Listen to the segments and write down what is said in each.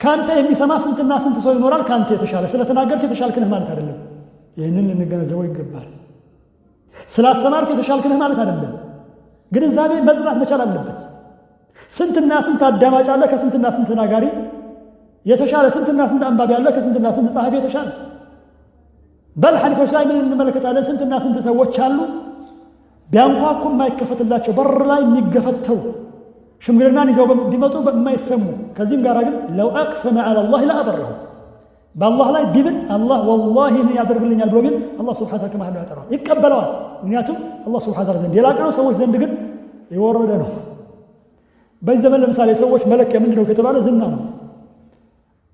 ካንተ የሚሰማ ስንትና ስንት ሰው ይኖራል ካንተ የተሻለ ስለተናገርክ የተሻልክ ነህ ማለት አይደለም ይሄንን ልንገነዘበው ይገባል ስላስተማርክ የተሻልክ ነህ ማለት አይደለም ግንዛቤ መጽናት መቻል አለበት ስንትና ስንት አዳማጭ አለ ከስንትና ስንት ተናጋሪ የተሻለ ስንትና ስንት አንባቢ አለ ከስንትና ስንት ጻሐፊ የተሻለ በል ሐዲሶች ላይ ምን እንመለከታለን ስንትና ስንት ሰዎች አሉ ቢያንኳኩ የማይከፈትላቸው በር ላይ የሚገፈተሩ ሽምግልናን ይዘው ቢመጡ በማይሰሙ ከዚህም ጋር ግን ለው አቅሰመ ዐለ አላህ ለአበረሁ በአላህ ላይ ቢብል አላህ ወላሂ ምን ያደርግልኛል ብሎ ቢል አላህ ሱብሓነሁ ወተዓላ ከመሐሉ ያጠራል ይቀበለዋል ምክንያቱም አላህ ሱብሓነሁ ወተዓላ ዘንድ የላቀ ነው ሰዎች ዘንድ ግን የወረደ ነው በዚህ ዘመን ለምሳሌ ሰዎች መለኪያ ምንድነው ከተባለ ዝና ነው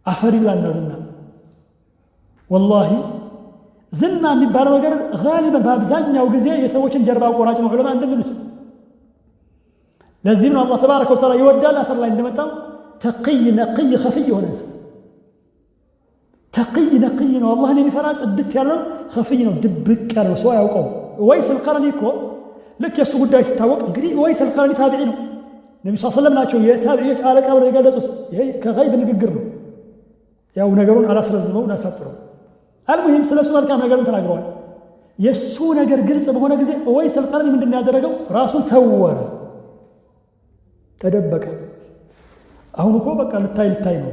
አፈር ይብላና ዝና ወላሂ ዝና የሚባለው ነገር غالبا በአብዛኛው ጊዜ የሰዎችን ጀርባ ቆራጭ ነው ዑለማ እንደሚሉት ለዚህም አላህ ተባረከ ወተዓላ ይወዳል አፈር ላይ እንደመጣው ተቅይ ነቅይ خفي የሆነ ሰው ተቅይ ነቅይ ነው አላህን የሚፈራ ጽድት ያለው خفي ነው ድብቅ ያለው ሰው ያውቀው ወይስ القرني እኮ ልክ የሱ ጉዳይ ሲታወቅ እንግዲህ ወይስ القرني ታቢዒ ነው ነብዩ ሰለላሁ ዐለይሂ ወሰለም ናቸው የታቢዒዎች አለቃ ብለው የገለጹት ይሄ ከገይብ ንግግር ነው ያው ነገሩን አላስረዝመው እናሳጥረው አልሙሂም ስለሱ መልካም ነገርን ተናግረዋል የሱ ነገር ግልጽ በሆነ ጊዜ ወይስ القرني ምንድነው ያደረገው ራሱን ሰወረ ተደበቀ አሁን እኮ በቃ ልታይ ነው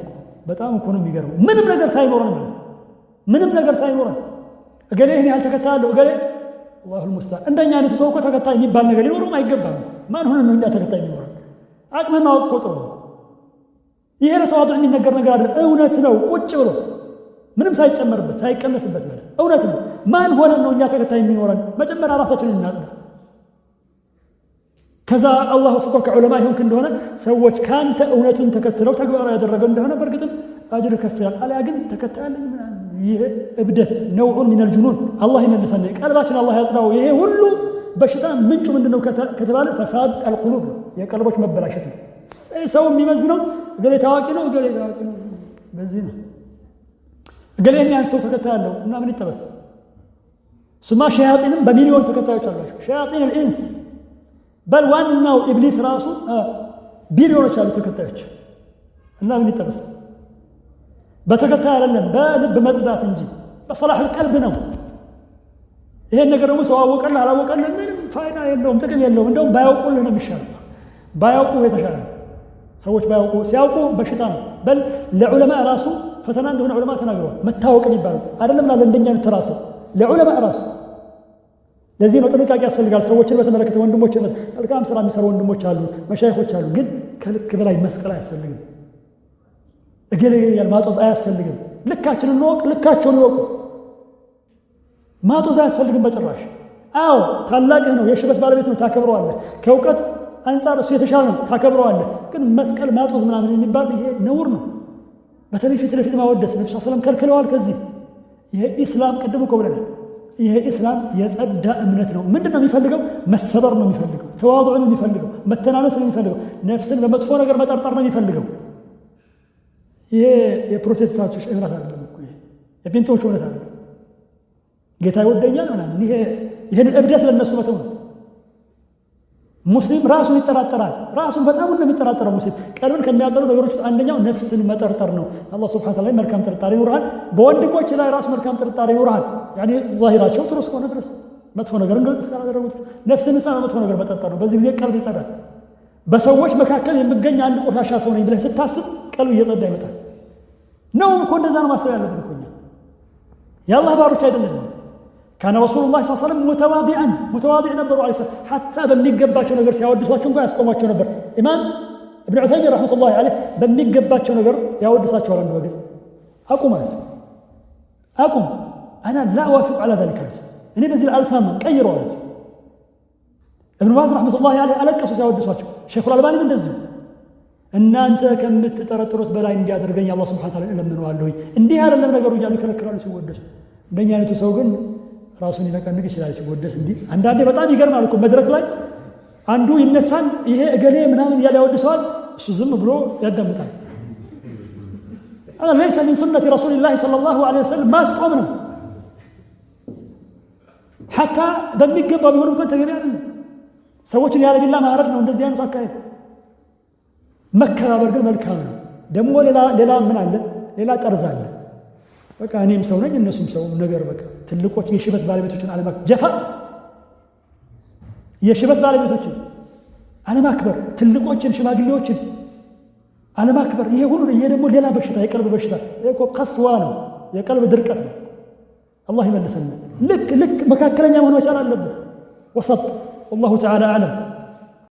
በጣም እኮ ነው የሚገርመው ምንም ነገር ሳይኖረን ማለት ምንም ነገር ሳይኖረን እገሌ ይሄን ያህል ተከታይ አለው እገሌ والله المستعان እንደኛ አይነት ሰው እኮ ተከታይ የሚባል ነገር ሊኖርም አይገባም ማን ሆነ ነው እንጃ ተከታይ የሚኖር አቅመማ ወቆጥ ነው ይሄ ለተዋዱ የሚነገር ነገር አይደል እውነት ነው ቁጭ ብሎ ምንም ሳይጨመርበት ሳይቀነስበት ማለት እውነት ነው ማን ሆነ ነው እኛ ተከታይ የሚኖረን መጀመሪያ ራሳችንን እናጽና ከዛ አላህ ወፍቆ ከዑለማ ይሁንክ እንደሆነ ሰዎች ካንተ እውነቱን ተከትለው ተግባራዊ ያደረገ እንደሆነ በርግጥም አጅር ከፍያል አልያ ግን ተከታያለኝ ይሄ እብደት ነው من الجنون አላህ ይመልሰን ቀልባችን አላህ ያጽዳው ይሄ ሁሉ በሽታ ምንጩ ምንድነው ከተባለ ፈሳድ القلوب የቀልቦች መበላሸት ነው ሰው የሚመዝነው ገሌ ታዋቂ ነው ገሌ ታዋቂ ነው በዚህ ነው ገሌን ያን ሰው ተከታያለው እና ምን ይተበስ ስማ ሸያጢንም በሚሊዮን ተከታዮች አሏቸው ሸያጢን الانس بل ዋናው ኢብሊስ ራሱ ቢሊዮኖች አሉ ተከታዮች እና ምን ይተበስ በተከታይ አይደለም በልብ መጽዳት እንጂ በصلاح القلب ነው ይሄን ነገር ደግሞ ሰው አወቀና አላወቀና ምንም ፋይዳ የለውም ጥቅም የለውም እንደውም ባያውቁልህ ነው የሚሻለው ባያውቁ የተሻለ ሰዎች ባያውቁ ሲያውቁ በሽታ ነው በል ለዑለማ ራሱ ፈተና እንደሆነ ዑለማ ተናግረዋል መታወቅ ይባላል አይደለም ማለት እንደኛ ተራሰ ለዑለማ ራሱ ለዚህ ነው ጥንቃቄ ያስፈልጋል ሰዎችን በተመለከተ ወንድሞች መልካም ስራ የሚሰሩ ወንድሞች አሉ መሻይኾች አሉ ግን ከልክ በላይ መስቀል አያስፈልግም እገሌ ያልማጦዝ አያስፈልግም ልካችንን ነው ልካቸውን ይወቁ ማጦዝ አያስፈልግም በጭራሽ አዎ ታላቅህ ነው የሽበት ባለቤት ነው ታከብረዋለህ ከውቀት አንፃር እሱ የተሻለ ነው ታከብረዋለህ ግን መስቀል ማጦዝ ምናምን የሚባል ይሄ ነውር ነው በተለይ ፊት ለፊት ማወደስ ነብዩ ሰለላሁ ዐለይሂ ወሰለም ከልክለዋል ከዚህ ይሄ ኢስላም ቀደም እኮ ብለናል ይሄ ኢስላም የጸዳ እምነት ነው ምንድነው የሚፈልገው መሰበር ነው የሚፈልገው ተዋዱዕ ነው የሚፈልገው መተናነስ ነው የሚፈልገው ነፍስን በመጥፎ ነገር መጠርጠር ነው የሚፈልገው ይሄ የፕሮቴስታንቶች እምነት አይደለም እኮ ይሄ የጴንጤዎች እምነት አይደለም ጌታ ይወደኛል ምናምን ይሄን እብደት ለነሱ መተው ነው ሙስሊም ራሱን ይጠራጠራል ራሱን በጣም ነው የሚጠራጠረው ሙስሊም ቀልብን ከሚያጸዱ ነገሮች ውስጥ አንደኛው ነፍስን መጠርጠር ነው አላህ Subhanahu Wa Ta'ala መልካም ጥርጣሬ ይኖርሃል በወንድሞች ላይ ራስ መልካም ጥርጣሬ ይኖርሃል ያኒ ዛሂራቸው ጥሩ እስከሆነ ድረስ መጥፎ ነገርን ግልጽ እስካላደረጉት ነፍስን ጻና መጥፎ ነገር መጠርጠር ነው በዚህ ጊዜ ቀልብ ይጸዳል በሰዎች መካከል የሚገኝ አንድ ቆሻሻ ሰው ነኝ ብለህ ስታስብ ቀልብ እየጸዳ ይመጣል ነው እኮ እንደዛ ነው ማሰብ ያለብን እኮ ያላህ ባሮች አይደለም كان رسول الله صلى الله عليه وسلم متواضع نبر عليه الصلاه حتى በሚገባቸው ነገር ሲያወድሷቸው እንኳን ያስቆማቸው ነበር ኢማም ابن عثيمين رحمه الله عليه በሚገባቸው ነገር ያወድሳቸው አለ ወግዝ አቁም انا لا اوافق على ذلك እኔ በዚህ አልስማማ ቀይረው አለ ابن باز رحمه الله عليه አለቀሱ ሲያወድሷቸው ሼኹ አልባኒ እንደዚህ እናንተ ከምትጠረጥሩት በላይ እንዲያደርገኝ አላህ Subhanahu Wa Ta'ala ለምነዋለሁ እንዲህ አይደለም ነገሩ እያሉ ይከለክላሉ ሲወደሱ እንደኛ አይነቱ ሰው ግን ራሱን ይነቀንቅ ይችላል ሲወደስ እንዴ አንዳንዴ በጣም ይገርማል እኮ መድረክ ላይ አንዱ ይነሳል ይሄ እገሌ ምናምን ያለ ያወድሰዋል እሱ ዝም ብሎ ያዳምጣል ليس من سنة رسول الله صلى الله عليه وسلم ما اسقمنا حتى በሚገባ ቢሆን እንኳን ተገቢ አይደለም ሰዎችን ያለ ቢላ ማረድ ነው እንደዚህ አይነት አካሄድ መከባበር ግን መልካም ነው ደግሞ ሌላ ምን አለ? ሌላ ጠርዝ አለ። በቃ እኔም ሰው ነኝ እነሱም ሰው ነገር በቃ ትልቆች የሽበት ባለቤቶችን ጀፋ የሽበት ባለቤቶችን አለማክበር፣ ትልቆችን ሽማግሌዎችን አለማክበር። ይሄ ደግሞ ሌላ በሽታ፣ የቀልብ በሽታ። ይሄ እኮ ቀስዋ ነው፣ የቀልብ ድርቀት ነው። አላህ ይመልሰን። ልክ መካከለኛ መሆን መቻል አለብን። ወሰጥ ወላሁ ተዓላ አዕለም።